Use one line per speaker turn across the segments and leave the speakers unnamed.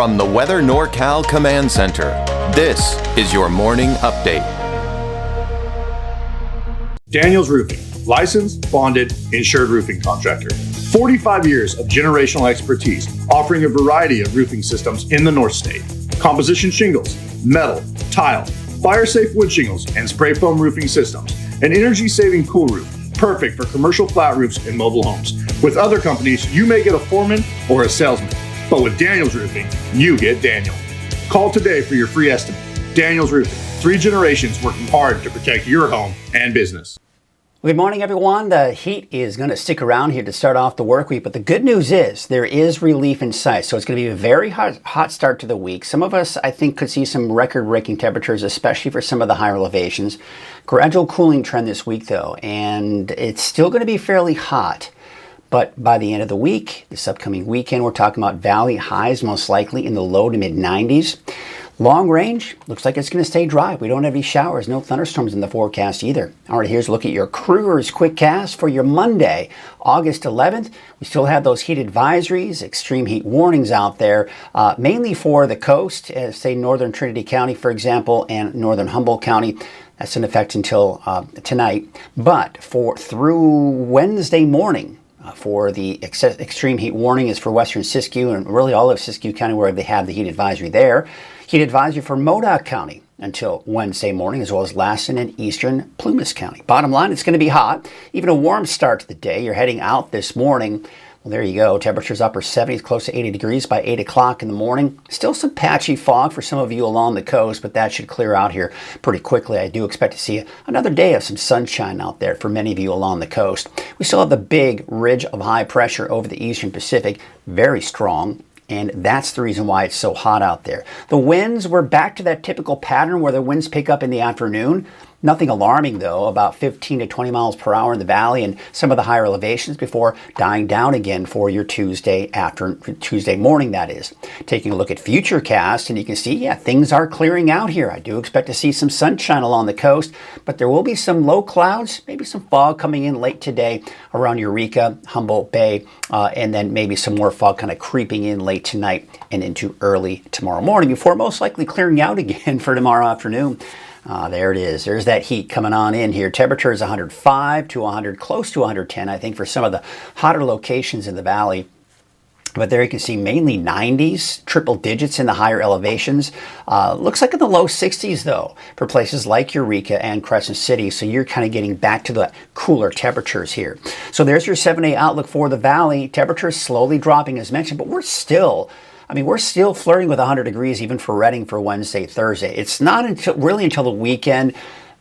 From the Weather NorCal Command Center, this is your morning update.
Daniels Roofing, licensed, bonded, insured roofing contractor. 45 years of generational expertise, offering a variety of roofing systems in the Northstate. Composition shingles, metal, tile, fire-safe wood shingles, and spray foam roofing systems. An energy-saving cool roof, perfect for commercial flat roofs and mobile homes. With other companies, you may get a foreman or a salesman, but with Daniels Roofing, you get Daniel. Call today for your free estimate. Daniels Roofing, 3 generations working hard to protect your home and business.
Good morning, everyone. The heat is going to stick around here to start off the work week, but the good news is there is relief in sight. So it's going to be a very hot start to the week. Some of us, I think, could see some record-breaking temperatures, especially for some of the higher elevations. Gradual cooling trend this week, though, and it's still going to be fairly hot. But by the end of the week, this upcoming weekend, we're talking about valley highs, most likely in the low to mid-90s. Long range, looks like it's going to stay dry. We don't have any showers, no thunderstorms in the forecast either. All right, here's a look at your Krueger's Quick Cast for your Monday, August 11th. We still have those heat advisories, extreme heat warnings out there, mainly for the coast, say northern Trinity County, for example, and northern Humboldt County. That's in effect until tonight. But through Wednesday morning, for the extreme heat warning is for western Siskiyou and really all of Siskiyou County where they have the heat advisory there. Heat advisory for Modoc County until Wednesday morning, as well as Lassen and eastern Plumas County. Bottom line, it's going to be hot. Even a warm start to the day. You're heading out this morning. Well, there you go. Temperatures upper 70s, close to 80 degrees by 8 o'clock in the morning. Still some patchy fog for some of you along the coast, but that should clear out here pretty quickly. I do expect to see another day of some sunshine out there for many of you along the coast. We still have the big ridge of high pressure over the eastern Pacific, very strong. And that's the reason why it's so hot out there. The winds, we're back to that typical pattern where the winds pick up in the afternoon. Nothing alarming, though, about 15 to 20 miles per hour in the valley and some of the higher elevations before dying down again for your Tuesday morning, that is. Taking a look at Futurecast, and you can see, yeah, things are clearing out here. I do expect to see some sunshine along the coast, but there will be some low clouds, maybe some fog coming in late today around Eureka, Humboldt Bay, and then maybe some more fog kind of creeping in late tonight and into early tomorrow morning before most likely clearing out again for tomorrow afternoon. There it is. There's that heat coming on in here. Temperature is 105 to 100, close to 110, I think, for some of the hotter locations in the valley. But there you can see mainly 90s, triple digits in the higher elevations. Looks like in the low 60s, though, for places like Eureka and Crescent City. So you're kind of getting back to the cooler temperatures here. So there's your 7-day outlook for the valley. Temperatures slowly dropping, as mentioned, but we're still flirting with 100 degrees even for Redding for Wednesday, Thursday. It's not until the weekend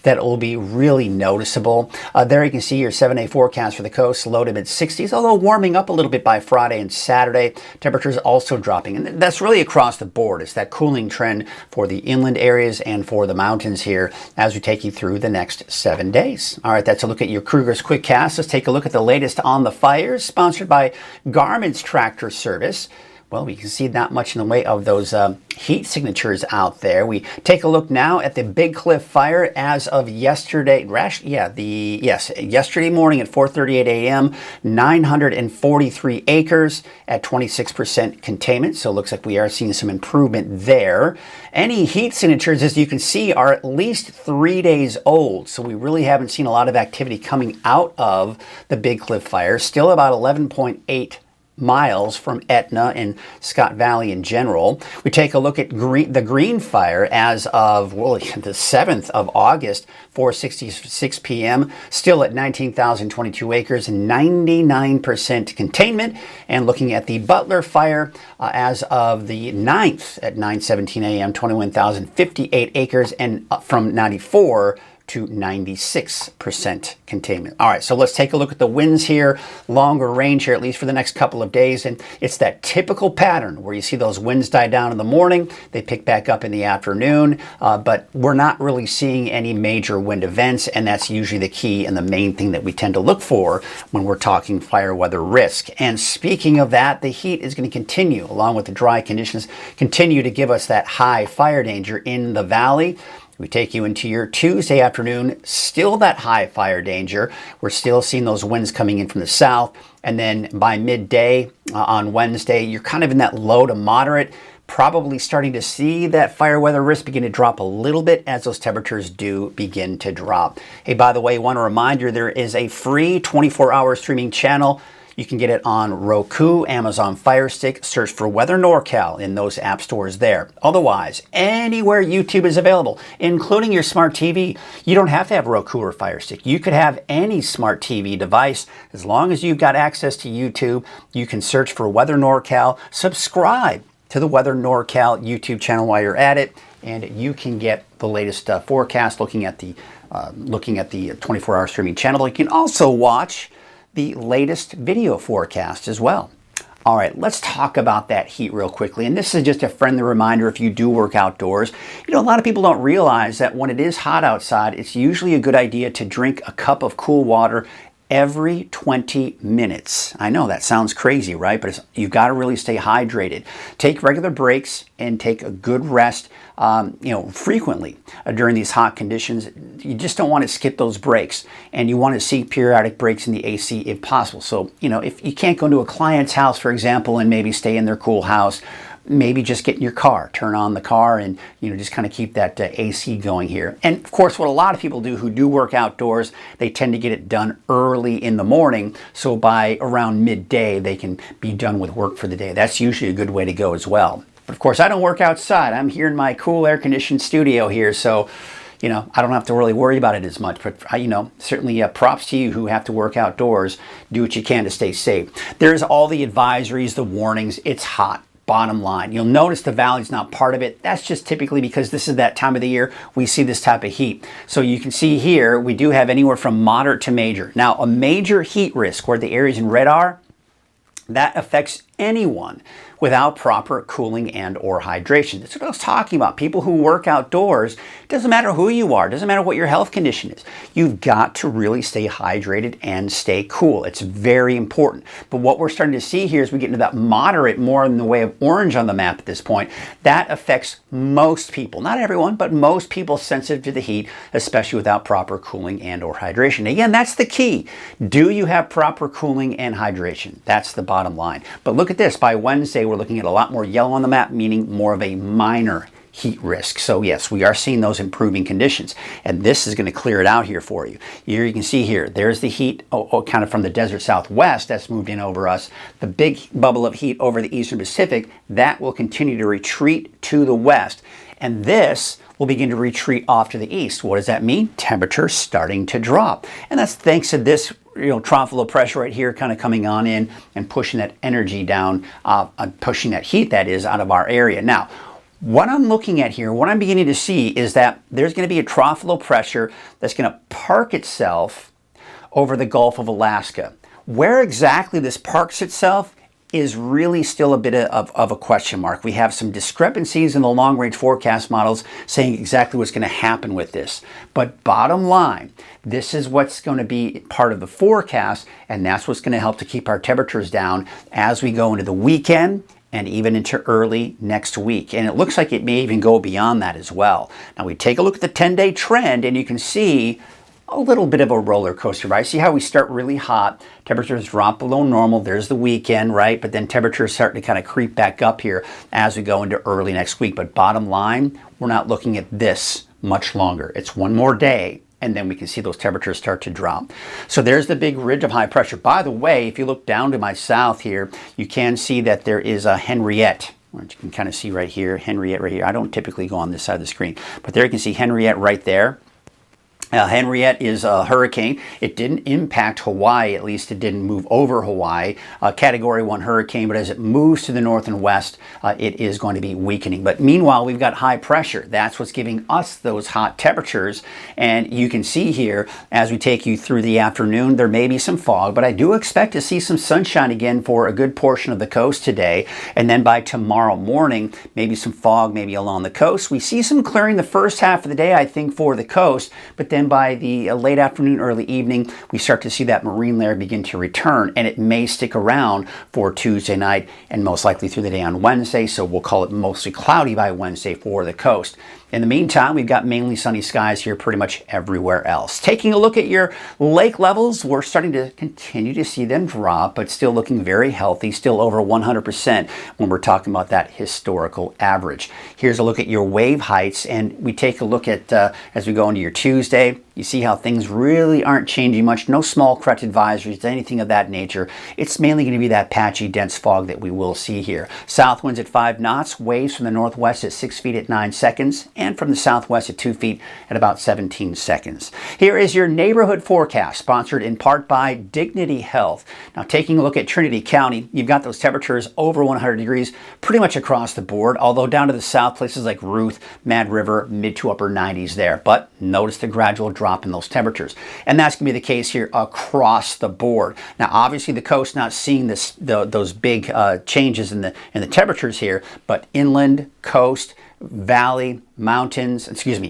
that it will be really noticeable. There you can see your 7-day forecast for the coast, low to mid-60s, although warming up a little bit by Friday and Saturday. Temperatures also dropping, and that's really across the board. It's that cooling trend for the inland areas and for the mountains here as we take you through the next 7 days. All right, that's a look at your Krueger's Quick Cast. Let's take a look at the latest on the fires, sponsored by Garmin's Tractor Service. Well, we can see not much in the way of those heat signatures out there. We take a look now at the Big Cliff Fire as of yesterday. Yesterday morning at 4:38 a.m., 943 acres at 26% containment. So it looks like we are seeing some improvement there. Any heat signatures, as you can see, are at least 3 days old. So we really haven't seen a lot of activity coming out of the Big Cliff Fire. Still about 11.8 miles from Etna and Scott Valley in general. We take a look at the Green Fire as of the 7th of August, 4:66 p.m., still at 19,022 acres and 99% containment. And looking at the Butler Fire as of the 9th at 9:17 a.m., 21,058 acres and from 94 to 96% containment. All right, so let's take a look at the winds here, longer range here, at least for the next couple of days. And it's that typical pattern where you see those winds die down in the morning, they pick back up in the afternoon, but we're not really seeing any major wind events, and that's usually the key and the main thing that we tend to look for when we're talking fire weather risk. And speaking of that, the heat is going to continue, along with the dry conditions, continue to give us that high fire danger in the valley. We take you into your Tuesday afternoon, still that high fire danger. We're still seeing those winds coming in from the south. And then by midday on Wednesday, you're kind of in that low to moderate, probably starting to see that fire weather risk begin to drop a little bit as those temperatures do begin to drop. Hey, by the way, I want to remind you there is a free 24-hour streaming channel. You can get it on Roku, Amazon Fire Stick. Search for Weather NorCal in those app stores there. Otherwise, anywhere YouTube is available, including your smart TV. You don't have to have Roku or Fire Stick. You could have any smart TV device. As long as you've got access to YouTube, you can search for Weather NorCal. Subscribe to the Weather NorCal YouTube channel while you're at it, and you can get the latest forecast looking at the 24-hour streaming channel. You can also watch the latest video forecast as well. All right, let's talk about that heat real quickly. And this is just a friendly reminder if you do work outdoors. You know, a lot of people don't realize that when it is hot outside, it's usually a good idea to drink a cup of cool water every 20 minutes. I know that sounds crazy, right? But you've got to really stay hydrated. Take regular breaks and take a good rest, frequently during these hot conditions. You just don't want to skip those breaks, and you want to see periodic breaks in the AC if possible. So, if you can't go into a client's house, for example, and maybe stay in their cool house, maybe just get in your car, turn on the car, and just kind of keep that AC going here. And of course, what a lot of people do who do work outdoors, they tend to get it done early in the morning, so by around midday they can be done with work for the day. That's usually a good way to go as well. But of course, I don't work outside. I'm here in my cool air-conditioned studio here, so I don't have to really worry about it as much. But certainly props to you who have to work outdoors. Do what you can to stay safe. There's all the advisories, the warnings. It's hot. Bottom line, you'll notice the valley's not part of it. That's just typically because this is that time of the year we see this type of heat. So you can see here we do have anywhere from moderate to major. Now, a major heat risk, where the areas in red are, that affects anyone without proper cooling and or hydration. That's what I was talking about. People who work outdoors, it doesn't matter who you are, it doesn't matter what your health condition is. You've got to really stay hydrated and stay cool. It's very important. But what we're starting to see here as we get into that moderate, more in the way of orange on the map at this point, that affects most people. Not everyone, but most people sensitive to the heat, especially without proper cooling and or hydration. Again, that's the key. Do you have proper cooling and hydration? That's the bottom line. But look at this. By Wednesday, we're looking at a lot more yellow on the map, meaning more of a minor heat risk. So yes, we are seeing those improving conditions, and this is going to clear it out here for you. Here you can see here, there's the heat kind of from the desert southwest that's moved in over us. The big bubble of heat over the eastern Pacific, that will continue to retreat to the west, and this will begin to retreat off to the east. What does that mean? Temperatures starting to drop, and that's thanks to this trough of low pressure right here kind of coming on in and pushing that energy down, pushing that heat, that is, out of our area. Now, what I'm looking at here, what I'm beginning to see is that there's going to be a trough of low pressure that's going to park itself over the Gulf of Alaska. Where exactly this parks itself is really still a bit of a question mark. We have some discrepancies in the long-range forecast models saying exactly what's going to happen with this. But bottom line, this is what's going to be part of the forecast, and that's what's going to help to keep our temperatures down as we go into the weekend and even into early next week. And it looks like it may even go beyond that as well. Now we take a look at the 10-day trend, and you can see a little bit of a roller coaster, right? See how we start really hot, temperatures drop below normal, there's the weekend, right? But then temperatures start to kind of creep back up here as we go into early next week. But bottom line, we're not looking at this much longer. It's one more day, and then we can see those temperatures start to drop. So there's the big ridge of high pressure. By the way, if you look down to my south here, you can see that there is a Henriette, which you can kind of see right here, Henriette right here. I don't typically go on this side of the screen, but there you can see Henriette right there. Henriette is a hurricane. It didn't impact Hawaii, at least it didn't move over Hawaii. Category 1 hurricane, but as it moves to the north and west, it is going to be weakening. But meanwhile, we've got high pressure. That's what's giving us those hot temperatures. And you can see here, as we take you through the afternoon, there may be some fog, but I do expect to see some sunshine again for a good portion of the coast today. And then by tomorrow morning, maybe some fog, maybe along the coast. We see some clearing the first half of the day, I think, for the coast, but then and by the late afternoon, early evening, we start to see that marine layer begin to return, and it may stick around for Tuesday night and most likely through the day on Wednesday, so we'll call it mostly cloudy by Wednesday for the coast. In the meantime, we've got mainly sunny skies here pretty much everywhere else. Taking a look at your lake levels, we're starting to continue to see them drop, but still looking very healthy, still over 100% when we're talking about that historical average. Here's a look at your wave heights, and we take a look at, as we go into your Tuesday, you see how things really aren't changing much. No small correct advisories, anything of that nature. It's mainly going to be that patchy, dense fog that we will see here. South winds at 5 knots, waves from the northwest at 6 feet at 9 seconds, and from the southwest at 2 feet at about 17 seconds. Here is your neighborhood forecast, sponsored in part by Dignity Health. Now, taking a look at Trinity County, you've got those temperatures over 100 degrees pretty much across the board, although down to the south, places like Ruth, Mad River, mid to upper 90s there. But notice the gradual drop in those temperatures, and that's going to be the case here across the board. Now, obviously, the coast not seeing those big changes in the temperatures here, but inland, coast, valley, mountains,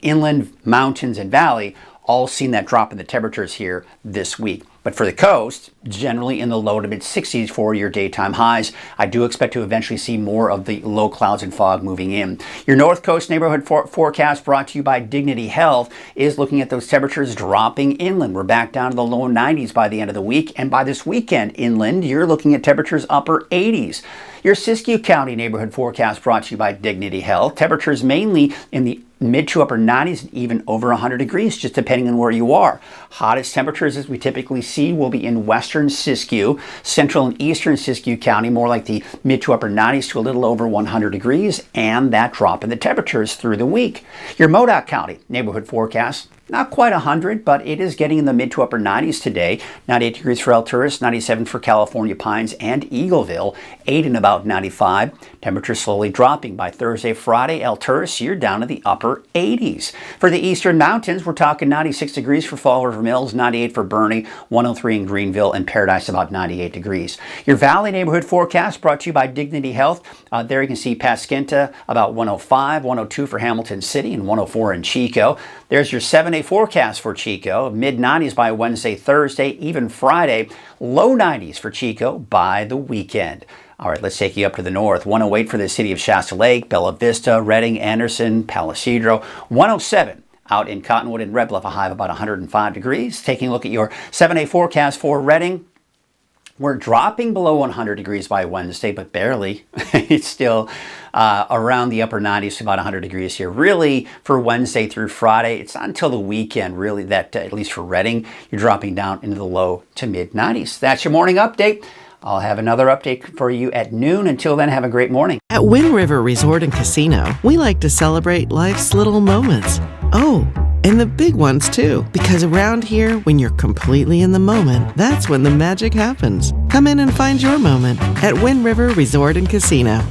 inland, mountains, and valley all seen that drop in the temperatures here this week. But for the coast, generally in the low to mid 60s for your daytime highs. I do expect to eventually see more of the low clouds and fog moving in. Your North Coast neighborhood forecast, brought to you by Dignity Health, is looking at those temperatures dropping inland. We're back down to the low 90s by the end of the week, and by this weekend inland, you're looking at temperatures upper 80s. Your Siskiyou County neighborhood forecast, brought to you by Dignity Health, temperatures mainly in the mid to upper 90s and even over 100 degrees, just depending on where you are. Hottest temperatures, as we typically see, will be in western Siskiyou, central and eastern Siskiyou County, more like the mid to upper 90s to a little over 100 degrees, and that drop in the temperatures through the week. Your Modoc County neighborhood forecast, not quite 100, but it is getting in the mid to upper 90s today. 98 degrees for Alturas, 97 for California Pines and Eagleville, 8 and about 95. Temperature slowly dropping by Thursday, Friday. Alturas, you're down to the upper 80s. For the eastern mountains, we're talking 96 degrees for Fall River Mills, 98 for Bernie, 103 in Greenville, and Paradise about 98 degrees. Your valley neighborhood forecast, brought to you by Dignity Health. There you can see Pasquinta about 105, 102 for Hamilton City, and 104 in Chico. There's your 7-day forecast for Chico, mid-90s by Wednesday, Thursday, even Friday, low 90s for Chico by the weekend. All right, let's take you up to the north. 108 for the city of Shasta Lake, Bella Vista, Redding, Anderson, Palo Cedro. 107 out in Cottonwood and Red Bluff, a high of about 105 degrees. Taking a look at your 7-day forecast for Redding, we're dropping below 100 degrees by Wednesday, but barely. It's still around the upper 90s to about 100 degrees here. Really, for Wednesday through Friday, it's not until the weekend, really, that at least for Redding, you're dropping down into the low to mid 90s. That's your morning update. I'll have another update for you at noon. Until then, have a great morning.
At Wind River Resort and Casino, we like to celebrate life's little moments. Oh, and the big ones too. Because around here, when you're completely in the moment, that's when the magic happens. Come in and find your moment at Wind River Resort and Casino.